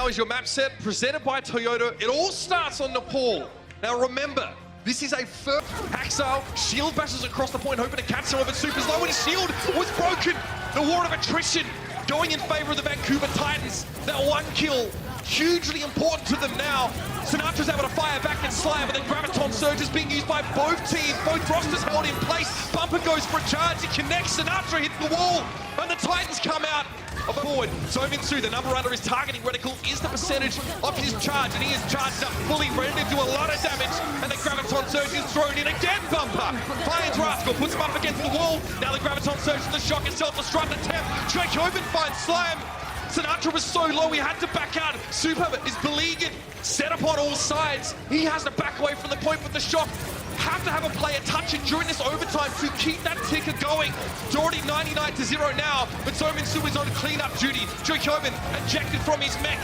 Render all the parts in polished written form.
is your map set presented by Toyota. It all starts on Nepal. Now remember, this is a first. Haxal shield bashes across the point, hoping to catch some of it. Super's low, and his shield was broken. The war of attrition going in favor of the Vancouver Titans. That one kill, hugely important to them now. Sinatra's able to fire back and slide, but then Graviton Surge is being used by both teams. Both rosters held in place. Bumper goes for a charge, he connects, Sinatra hits the wall, and the Titans come out of a forward. Sominsu, the number under his targeting reticle, is the percentage of his charge, and he is charged up fully, ready to do a lot of damage, and the Graviton Surge is thrown in again. Bumper finds Rascal, puts him up against the wall. Now the Graviton Surge to the shock itself, the strut attempt. Drake Hoban finds Slime. Sinatra was so low, he had to back out. Super is beleaguered, set up on all sides. He has to back away from the point with the shock. Have to have a player touch it during this overtime to keep that ticker going. Doherty 99-0 now, but Sominsu is on cleanup duty. Drake Hoban ejected from his mech.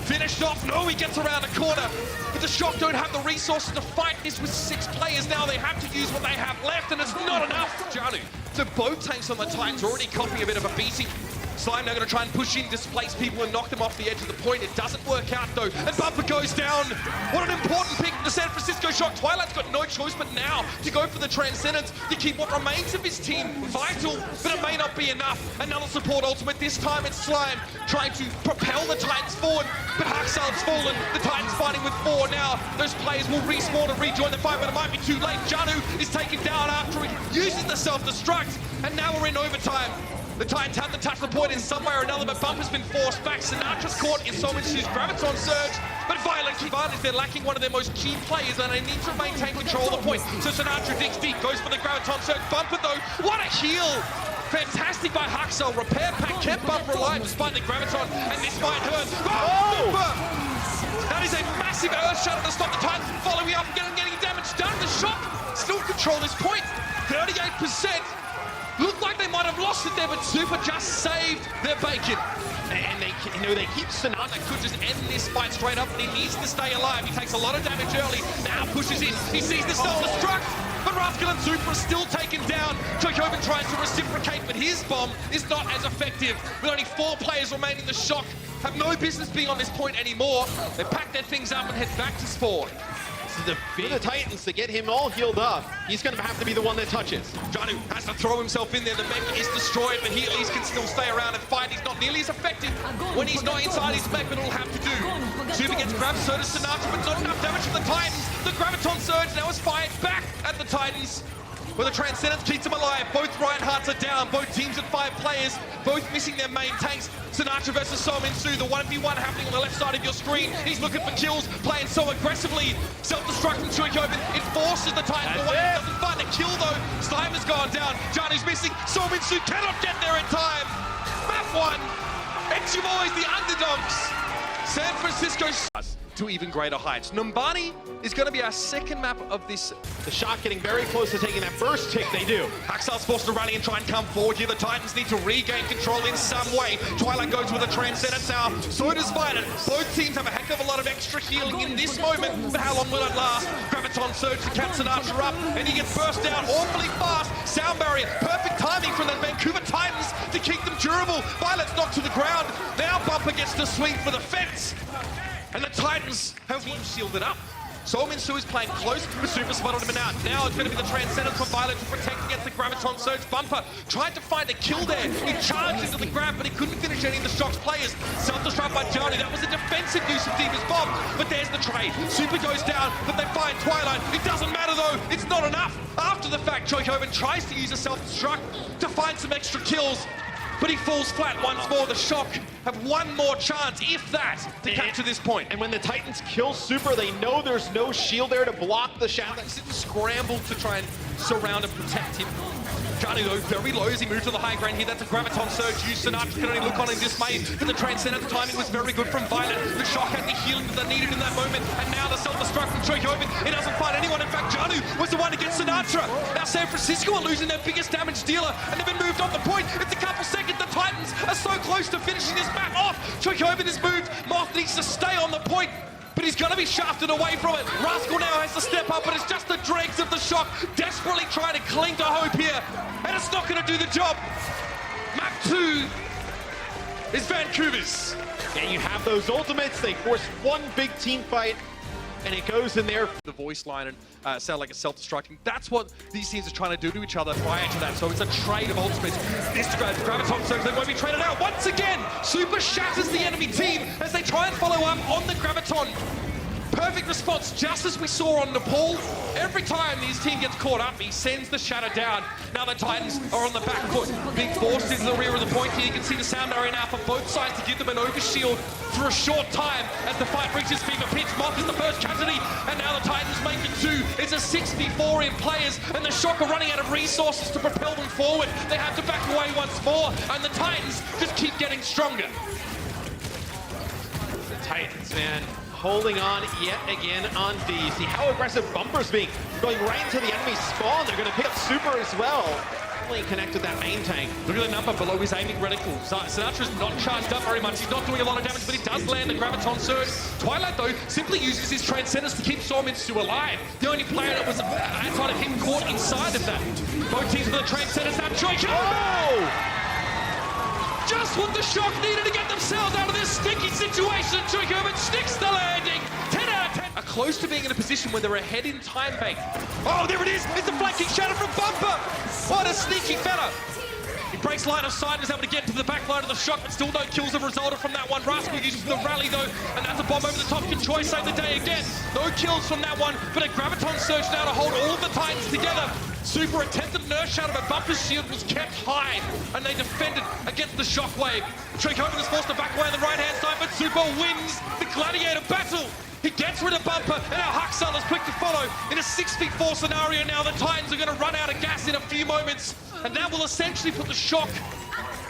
Finished off, no, he gets around a corner. But the Shock don't have the resources to fight this with 6 players now. They have to use what they have left, and it's not enough. Janu, so both tanks on the Titans already copy a bit of a beating. Slime now going to try and push in, displace people and knock them off the edge of the point. It doesn't work out though, and Bumper goes down. What an important pick, the San Francisco Shock. Twilight's got no choice but now to go for the Transcendence to keep what remains of his team vital, but it may not be enough. Another support ultimate, this time it's Slime trying to propel the Titans forward, but Haxal's fallen. The Titans fighting with 4 now. Those players will respawn and rejoin the fight, but it might be too late. Janu is taken down after he uses the self-destruct, and now we're in overtime. The Titans have to touch the point in some way or another, but Bumper's been forced back. Sinatra's caught in Sominsu's Graviton Surge, but Violent advantage. They're lacking one of their most key players, and they need to maintain control of the point. So Sinatra digs deep, goes for the Graviton Surge. Bumper though, what a heal! Fantastic by Haxal. Repair pack kept Bumper alive despite the Graviton, and this might hurt. Oh! That is a massive earth shatter to stop the Titans from following up and getting damage done. The Shock still control this point, 38%. Looked like they might have lost it there, but Super just saved their bacon. And they keep Sinatra could just end this fight straight up, and he needs to stay alive. He takes a lot of damage early, now pushes in. He sees the self-destruct, but Rascal and Super are still taken down. Jokovic tries to reciprocate, but his bomb is not as effective. With only 4 players remaining, the Shock have no business being on this point anymore. They pack their things up and head back to spawn. For the Titans to get him all healed up, he's going to have to be the one that touches. Janu has to throw himself in there. The mech is destroyed, but he at least can still stay around and fight. He's not nearly as effective when he's not inside his mech, but it'll have to do. Super gets grabbed, so does Sinatra, but not enough damage from the Titans. The Graviton Surge now is fired back at the Titans. Where the Transcendence keeps them alive. Both Reinhardts are down. Both teams at 5 players. Both missing their main tanks. Sinatra versus Sominsu. The 1v1 happening on the left side of your screen. He's looking for kills, playing so aggressively. Self-destruct from Chuikoven. It forces the Titans away. Doesn't find a kill though. Slime has gone down. Janu's missing. Sominsu cannot get there in time. Map 1. It's your boys, the underdogs. San Francisco to even greater heights. Numbani is going to be our second map of this. The Shock getting very close to taking that first tick. They do. Haxal's forced to rally and try and come forward here. The Titans need to regain control in some way. Twilight goes with a Transcendence now. So does Violent. Both teams have a heck of a lot of extra healing in this moment, but how long will it last? Graviton Surge to catch Sinatra up, and he gets burst down awfully fast. Sound barrier, perfect timing from the Vancouver Titans to keep them durable. Violet's knocked to the ground. Now Bumper gets to swing for the fence. And the Titans have shielded up. Sominsu is playing close, but Super spotted him out. Now it's going to be the Transcendence from Violet to protect against the Graviton Surge. Bumper tried to find a kill there. He charged into the grab, but he couldn't finish any of the Shock's players. Self-destruct by Johnny. That was a defensive use of Diva's bomb, but there's the trade. Super goes down, but they find Twilight. It doesn't matter though. It's not enough. After the fact, Jokovic tries to use a self-destruct to find some extra kills, but he falls flat once more. The Shock have one more chance, if that, to capture this point. And when the Titans kill Super, they know there's no shield there to block the shadow. They scramble to try and surround and protect him. Johnny though, very low as he moved to the high ground here. That's a Graviton Surge use. Sinatra can only look on in dismay, but the Transcendence timing was very good from Violent. The Shock had the healing that they needed in that moment, and now the self-destruct from Jokovic. It doesn't find anyone. In fact, Janu was the one to get Sinatra. Now San Francisco are losing their biggest damage dealer, and they've been moved off the point. It's a couple seconds. The Titans are so close to finishing this map off. Jokovic has moved. Moth needs to stay on the point, but he's going to be shafted away from it. Rascal now has to step up, but it's just the dregs of the Shock desperately trying to cling to hope here, and it's not going to do the job. Map 2 is Vancouver's. And you have those ultimates. They force one big team fight, and it goes in there. The voice line and sound like a self-destructing. That's what these teams are trying to do to each other prior to that. So it's a trade of ultimates. This Graviton Surge, they won't be traded out. Once again, Super shatters the enemy team as they try and follow up on the Graviton. Perfect response, just as we saw on Nepal. Every time his team gets caught up, he sends the shatter down. Now the Titans are on the back foot, being forced into the rear of the point here. You can see the sound barrier now for both sides to give them an overshield for a short time as the fight reaches fever pitch. Moth is the first casualty, and now the Titans make it 2. It's a 6v4 in players, and the Shock are running out of resources to propel them forward. They have to back away once more, and the Titans just keep getting stronger. The Titans, man, holding on yet again on D. See how aggressive Bumper's being. Going right into the enemy spawn. They're going to pick up Super as well. Only connected that main tank. Look at the number below his aiming reticle. Sinatra's not charged up very much. He's not doing a lot of damage, but he does land the Graviton Surge. Twilight, though, simply uses his Transcendence to keep Somitsu alive. The only player that was outside of him caught inside of that. Both teams with the Transcendence now. Oh! Just what the Shock needed to get themselves out of this sticky situation. Choicoman sticks the landing. 10 out of 10. Are close to being in a position where they're ahead in time bank. Oh, there it is. It's a flanking shatter from Bumper. What a sneaky fella. He breaks line of sight and is able to get to the back line of the Shock, but still no kills have resulted from that one. Rascal uses the rally, though, and that's a bomb over the top. Can Choi save the day again? No kills from that one, but a Graviton Surge now to hold all of the Titans together. Super attempted nurse shatter, but Bumper's shield was kept high, and they defended against the Shockwave. Tricoven is forced to back away on the right-hand side, but Super wins the Gladiator battle. He gets rid of Bumper, and our Huxal is quick to follow. In a 6v4 scenario now, the Titans are going to run out of gas in a few moments, and that will essentially put the Shock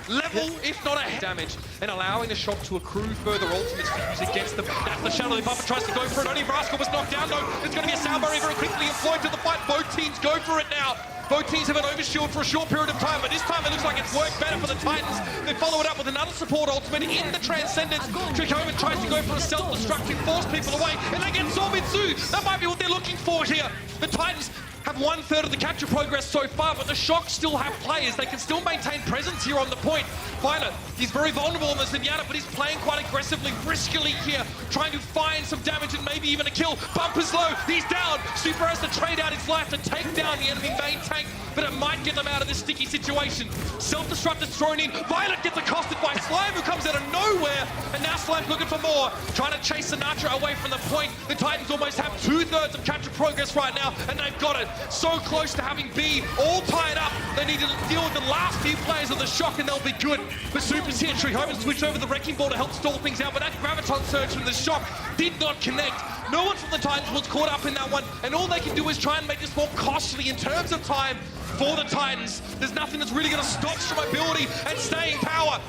level, if not a damage, and allowing the Shock to accrue further ultimates to use against them. That's the shadow. Bumper tries to go for it. Only Rascal was knocked down, though. It's going to be a sound barrier very quickly employed to the fight. Both teams go for it now. Both teams have an overshield for a short period of time, but this time it looks like it's worked better for the Titans. They follow it up with another support ultimate in the Transcendence. Tricoven tries to go for a self-destructive, force people away, and they get Somitsu. That might be what they're looking for here. The Titans have 1/3 of the capture progress so far, but the Shock still have players. They can still maintain presence here on the point. Violet, he's very vulnerable on the Zenyatta, but he's playing quite aggressively, riskily here, trying to find some damage and maybe even a kill. Bumper's low, he's down. Super has to trade out his life to take down the enemy main tank, but it might get them out of this sticky situation. Self-destruct is thrown in. Violet gets accosted by Slime, who comes out of nowhere, and now Slime's looking for more, trying to chase Sinatra away from the point. The Titans almost have 2/3 of capture progress right now, and they've got it. So close to having B all tied up. They need to deal with the last few players of the Shock, and they'll be good. But Super's here. Tricoven switched over the Wrecking Ball to help stall things out, but that Graviton Surge from the Shock did not connect. No one from the Titans was caught up in that one, and all they can do is try and make this more costly in terms of time for the Titans. There's nothing that's really going to stop mobility and staying power.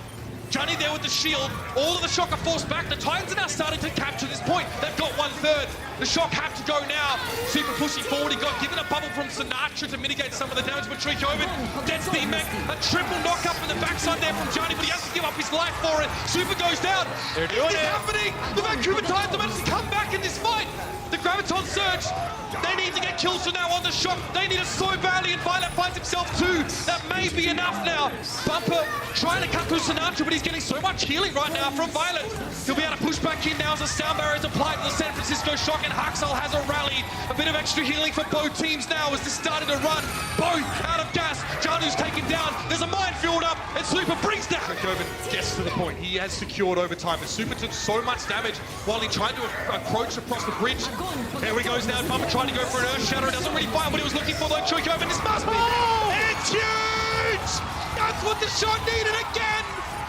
Johnny there with the shield. All of the Shock are forced back. The Titans are now starting to capture this point. They've got 1/3. The Shock have to go now. Super pushing forward. He got given a bubble from Sinatra to mitigate some of the damage, but Tricoven gets the mech. A triple knock up in the backside there from Johnny, but he has to give up his life for it. Super goes down. They're doing it. It's happening. The Vancouver Titans have managed to come back in this fight. The Graviton Surge. They need to get kills from now on the Shock. They need it so badly, and Violet finds himself too. That may be enough now. Bumper trying to cut through Sinatra, but he's getting so much healing right now from Violet. He'll be able to push back in now as the sound barrier is applied to the San Francisco Shock, and Huxal has a rally. A bit of extra healing for both teams now as they're starting to run. Both out of gas. Janu's taken down. There's a minefield up, and Super brings down. Tricoven gets to the point. He has secured overtime, but Super took so much damage while he tried to approach across the bridge. There he goes now. Bumper trying to go for an Earth Shatter. Doesn't really find what he was looking for, though. Tricoven, this must be. It's huge! That's what the Shock needed again!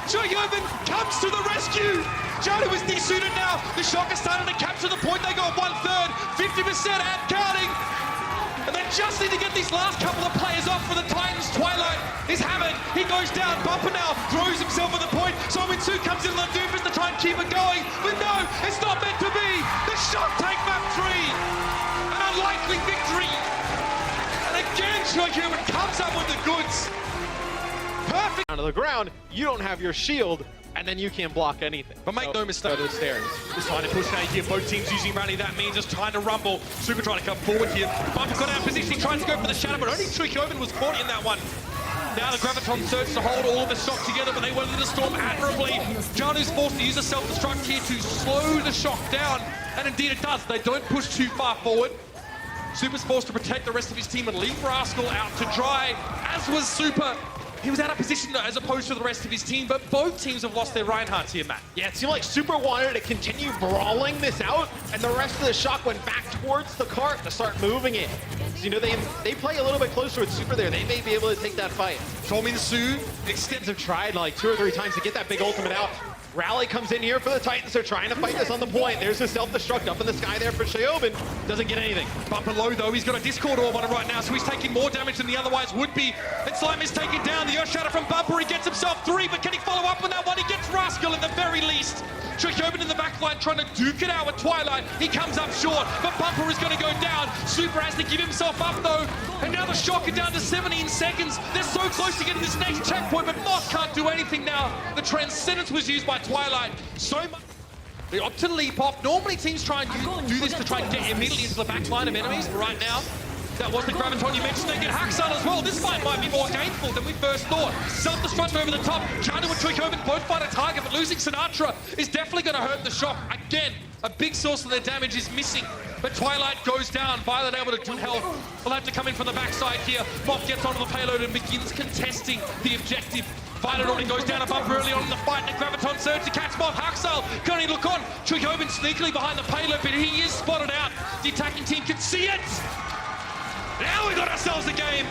Tricoven comes to the rescue! Jadu is desuited now. The Shock are starting to capture the point. They got 1/3, 50% and counting. And they just need to get these last couple of players off for the Titans. Twilight is hammered. He goes down. Bumper now throws himself at the point. Somitsu comes in the doofus to try and keep it going. But no, it's not meant to be. The Shock take map 3. An unlikely victory. And again, Tricoven comes up with the goods. Perfect. Down to the ground, you don't have your shield, and then you can't block anything. But make no mistake, those stairs. Just trying to push out here. Both teams using rally. That means just trying to rumble. Super trying to come forward here. Bumper got out of position. He tries to go for the shadow, but only Tricoven was caught in that one. Now the Graviton Surge to hold all of the shock together, but they weather the storm admirably. Janu's forced to use a self-destruct here to slow the shock down, and indeed it does. They don't push too far forward. Super's forced to protect the rest of his team and leave Rascal out to dry, as was Super. He was out of position as opposed to the rest of his team, but both teams have lost their Reinhardts here, Matt. Yeah, it seemed like Super wanted to continue brawling this out, and the rest of the shock went back towards the cart to start moving it. So, you know, they play a little bit closer with Super there. They may be able to take that fight. Tominsu Extents have tried like 2 or 3 times to get that big ultimate out. Rally comes in here for the Titans. They're trying to fight this on the point. There's a self-destruct up in the sky there for Xiaobin. Doesn't get anything. Bumper low though, he's got a Discord orb on him right now, so he's taking more damage than he otherwise would be. And Slime is taken down. The Earth Shatter from Bumper, he gets himself 3, but can he follow up on that one? He gets Rascal at the very least. Xiaobin in the back line trying to duke it out with Twilight. He comes up short, but Bumper is going to go down. Super has to give himself up though. And now the shock are down to 17 seconds. They're so close to getting this next checkpoint, but Moth can't do anything now. The Transcendence was used by Twilight. So much. They opt to leap off. Normally teams try and do this to try and get immediately into the back line of enemies, but right now, that was the Graviton you mentioned. They get Haxal as well. This fight might be more gainful than we first thought. Self-destruct over the top. Janu and Chuikoven both find a target, but losing Sinatra is definitely going to hurt the shock. Again, a big source of their damage is missing. But Twilight goes down. Violet able to do health. Will have to come in from the backside here. Moth gets onto the payload and begins contesting the objective. Violet already goes down a bump early on in the fight, and the Graviton Surge to catch Moth. Haxal can only look on. Chuikoven sneakily behind the payload, but he is spotted out. The attacking team can see it. Now we got ourselves a game.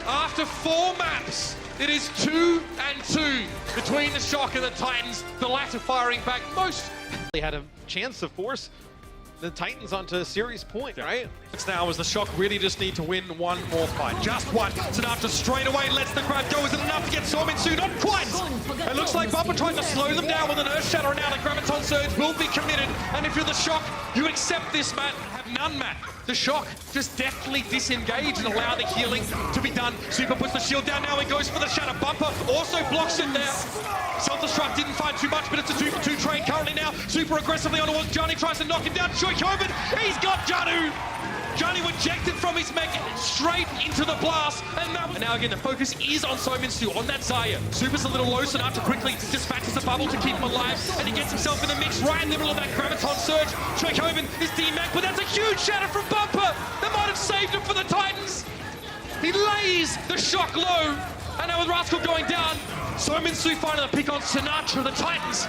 After 4 maps, it is 2-2 between the Shock and the Titans. The latter firing back most. They had a chance to force the Titans onto a series point, right? It's now as the Shock really just need to win one more fight. Just one. Sinatra straight away lets the crowd go. Is it enough to get Sominsu? Not quite. It looks like Bumper tried to slow them down with an Earth Shatter, and now the Graviton Surge will be committed. And if you're the Shock, you accept this, Matt. Have none, Matt. The Shock just deftly disengage and allow the healing to be done. Super puts the shield down, now he goes for the Shatter. Bumper also blocks it there. Self-destruct didn't find too much, but it's a 2-for-2 trade currently now. Super aggressively on towards Johnny, tries to knock him down. Chuikoven, he's got Janu! Johnny ejected from his mech straight into the blast, and now again the focus is on Sominsu, on that Zarya. Super's a little low, so after quickly dispatches a bubble to keep him alive, and he gets himself in the mix right in the middle of that Graviton Surge. Chuikoven is D-Mac, but that's a huge shatter from Bumper! That might have saved him for the Titans! He lays the Shock low, and now with Rascal going down, Sominsu finding the pick on Sinatra, the Titans.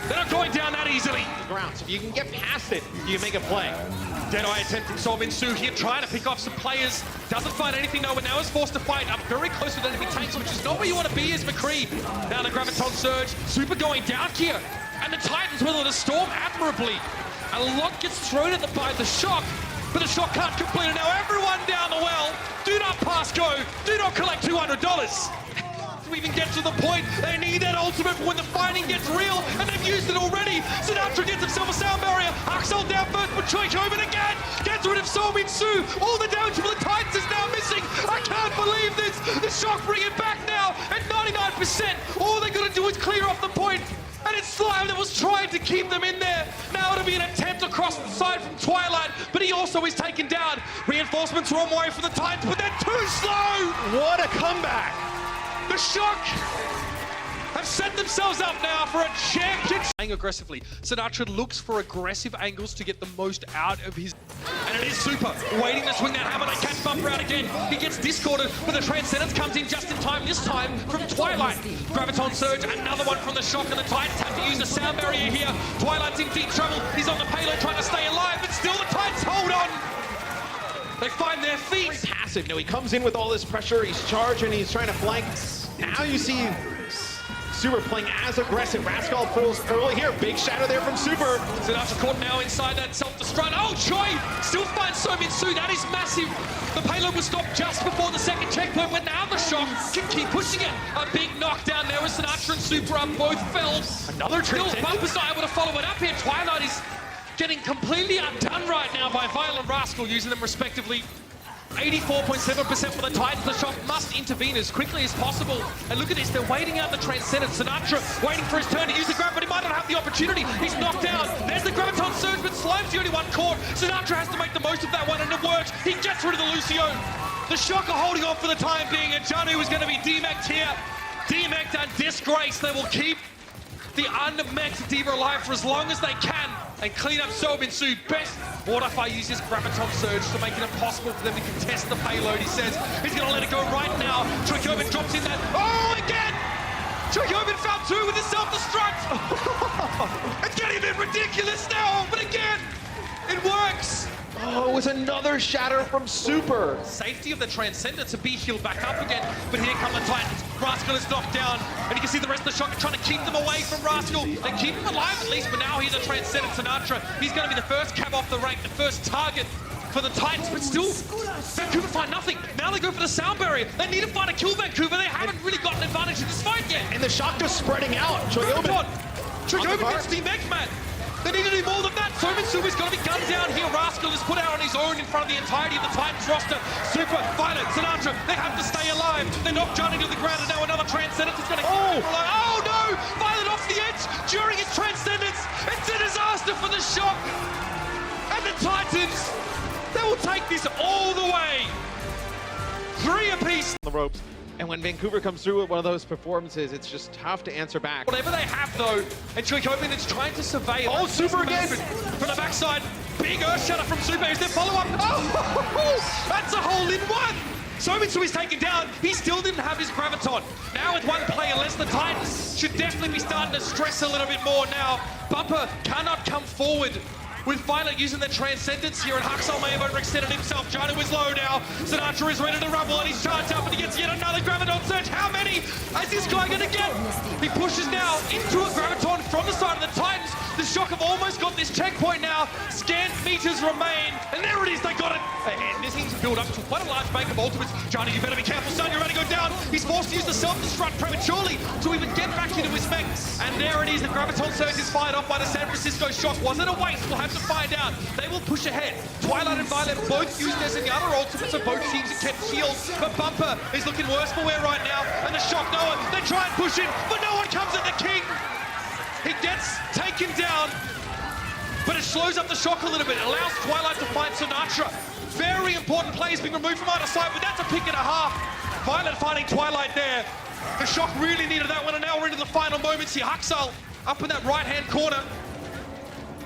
They're not going down that easily. Ground. So if you can get past it, you can make a play. Deadeye attempt from Sominsu here, trying to pick off some players. Doesn't find anything though, but now is forced to fight up very close with enemy tanks, which is not where you want to be as McCree. Now the Graviton Surge, Super going down here. And the Titans weather the storm admirably. A lot gets thrown at by the Shock, but the Shock can't complete it. Now everyone down the well, do not pass go, do not collect $200. To even get to the point, they need that ultimate for when the fighting gets real, and they've used it already. Sinatra gets himself a sound barrier. Haxal down first, but Chuikoven again gets rid of Sominsu. All the damage from the Titans is now missing. I can't believe this. The Shock bring it back now at 99%. All they're gonna do is clear off the point. And it's Slime that was trying to keep them in there. Now it'll be an attempt across the side from Twilight, but he also is taken down. Reinforcements are on way for the Titans, but they're too slow. What a comeback. The Shock have set themselves up now for a championship. Aggressively, Sinatra looks for aggressive angles to get the most out of his... And it is Super, waiting to swing that hammer. They catch Bumper out again. He gets discorded, but the Transcendence comes in just in time, this time from Twilight. Graviton Surge, another one from the Shock, and the Titans have to use the sound barrier here. Twilight's in deep trouble. He's on the payload trying to stay alive, but still the Titans hold on. They find their feet. Passive. No, he comes in with all this pressure. He's charging. He's trying to flank. Now you see Super playing as aggressive. Rascal pulls early here. Big shadow there from Super. Sinatra caught now inside that self-destruct. Oh, Choi still finds Sominsu. That is massive. The payload was stopped just before the second checkpoint, but now the Shock can keep pushing it. A big knockdown there with Sinatra and Super up. Both fell. Another trick. Still, Bumper's not able to follow it up here. Twilight is getting completely undone right now by Violet and Rascal, using them respectively. 84.7% for the Titans. The Shock must intervene as quickly as possible. And look at this, they're waiting out the Transcendence. Sinatra waiting for his turn to use the grab, but he might not have the opportunity. He's knocked down. There's the Graviton Surge, but Slime's the only one caught. Sinatra has to make the most of that one, and it works. He gets rid of the Lucio. The Shock are holding on for the time being, and Janu is going to be demec'd here. Demec'd and disgraced. They will keep the unmexed Diva alive for as long as they can and clean up Sominsu. Best Waterfire uses Graviton Surge to make it impossible for them to contest the payload. He says he's going to let it go right now. Trickoven drops in that. Oh, again! Trickoven found two with his self-destruct. It's getting a bit ridiculous now, but again, it works. Oh, it was another shatter from Super. Safety of the Transcender to be healed back up again, but here come the Titans. Rascal is knocked down, and you can see the rest of the Shock are trying to keep them away from Rascal. They keep him alive at least, but now he's a Transcendent Sinatra. He's going to be the first cab off the rank, the first target for the Titans, but still, Vancouver find nothing. Now they go for the sound barrier. They need to find a kill Vancouver. They haven't really gotten advantage in this fight yet. And the Shock just spreading out. Trickoven gets demec'd, man. They need to do more than that. Sominsu is going to be gunned down here. Rascal is put out on his own in front of the entirety of the Titans roster. Super, Violet, Sinatra, they have to stay alive. They knock Johnny to the ground, and now another Transcendence is going to keep him alive. Oh no! Violet off the edge during his Transcendence. It's a disaster for the Shock. And the Titans, they will take this all the way. 3 apiece. On the ropes. And when Vancouver comes through with one of those performances, it's just tough to answer back. Whatever they have, though, and Trickoven is trying to surveil. Oh, Super again! From the backside, big Earth Shatter from Super. Is there follow-up? Oh, that's a hole in one! Sominsu is taken down. He still didn't have his Graviton. Now with one player less, the Titans should definitely be starting to stress a little bit more now. Bumper cannot come forward with Violet using their Transcendence here, and Huxel may have overextended himself. Janu is low now. Sinatra is ready to rumble, and he's charged up, and he gets yet another Graviton Surge. How many is this guy going to get? He pushes now into a Graviton from the side of the Titans. The Shock have almost got this checkpoint now. Scant meters remain, and there it is, they got it. And this seems to build up to quite a large bank of ultimates. Johnny, you better be careful, son, you're ready to go down. He's forced to use the self-destruct prematurely to even get back into his mech. And there it is, the Graviton Surge is fired off by the San Francisco Shock. Was it a waste? We'll have to find out. They will push ahead. Twilight and Violet both used their Zenyatta ultimates, so both teams have kept shields. But Bumper is looking worse for wear right now. And the Shock, no one, they try and push in, but no one comes at the King. He gets taken down, but it slows up the Shock a little bit. It allows Twilight to find Sinatra. Very important plays being removed from either side, but that's a pick and a half. Violet finding Twilight there. The Shock really needed that one, and now we're into the final moments here. Huxel up in that right-hand corner.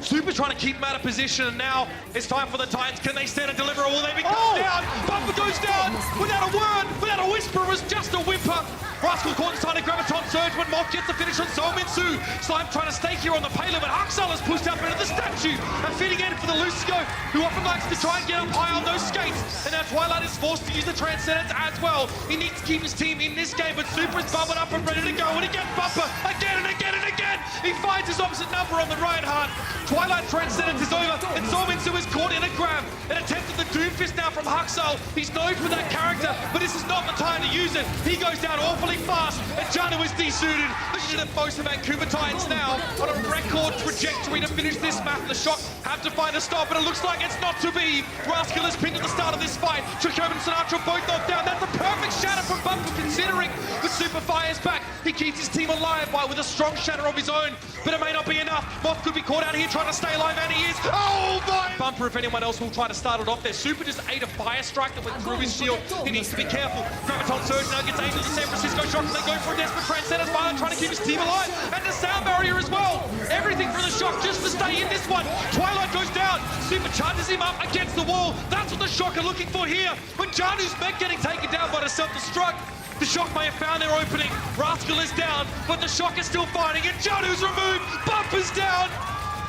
Super trying to keep him out of position, and now it's time for the Titans. Can they stand and deliver, or will they be gunned down? Bumper goes down without a word, without a whisper. It was just a whimper. Rascal caught inside a Graviton Surge, but Mock gets the finish on Sominsu. Slime trying to stake here on the payload, but Huxel is pushed up into the statue. And fitting in for the Lucio, who often likes to try and get up high on those skates. And now Twilight is forced to use the Transcendence as well. He needs to keep his team in this game, but Super is bubbled up and ready to go. And again, Bumper, again and again and again. He finds his opposite number on the right heart. Twilight Transcendence is over, and Sominsu is caught in a grab. An attempt at the Doomfist now from Huxel. He's known for that character, but this is not the time to use it. He goes down awfully fast, and Janu is desuited. This is the most of Vancouver Titans now on a record trajectory to finish this map. The Shock have to find a stop, but it looks like it's not to be. Rascal is pinned at the start of this fight. Trickoven and Sinatra both knocked down. That's a perfect shatter from Bumper, considering the Super fires back. He keeps his team alive with a strong shatter of his own, but it may not be enough. Moth could be caught out here trying to stay alive, and he is. Oh my! Bumper, if anyone else will try to start it off there. Super just ate a fire strike that went through his shield. He needs to be careful. Graviton Surge now gets aimed at the San Francisco Shock, and they go for a desperate Transcendence. Violet trying to keep his team alive, and the sound barrier as well. Everything for the Shock just to stay in this one. Twilight goes down. Super charges him up against the wall. That's what the Shock are looking for here. When Janu's mech getting taken down by the self-destruct, the Shock may have found their opening. Rascal is down, but the Shock is still fighting, and Janu's removed. Bumper's down.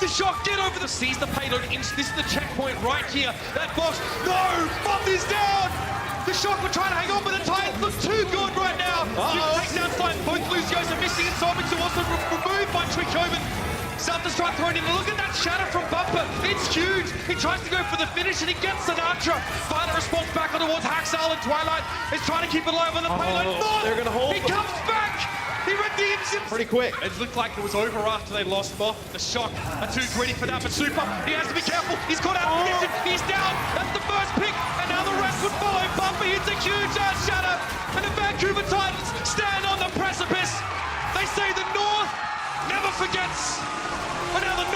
The Shock get over the seize the payload. This is the checkpoint right here. That box. No! Bumper's down! The Shock were trying to hang on, but the Titans look too good right now. Takes down Slime. Both Lucios are missing, and Sominsu also removed by Trickoven. Self-destruct thrown in. Look at that shatter from Bumper. It's huge. He tries to go for the finish, and he gets Sinatra. Violet responds back on towards Huxel, and Twilight is trying to keep it alive on the payload. They're going to hold. He comes back. He redeems him. Pretty quick. It looked like it was over after they lost Moth. The Shock are too greedy for that, but Super, he has to be careful. He's caught out of position. He's down. That's the first pick, and now the rest would follow. Bumper hits a huge ass shatter, and the Vancouver Titans stand on the precipice. They say the North never forgets. But now the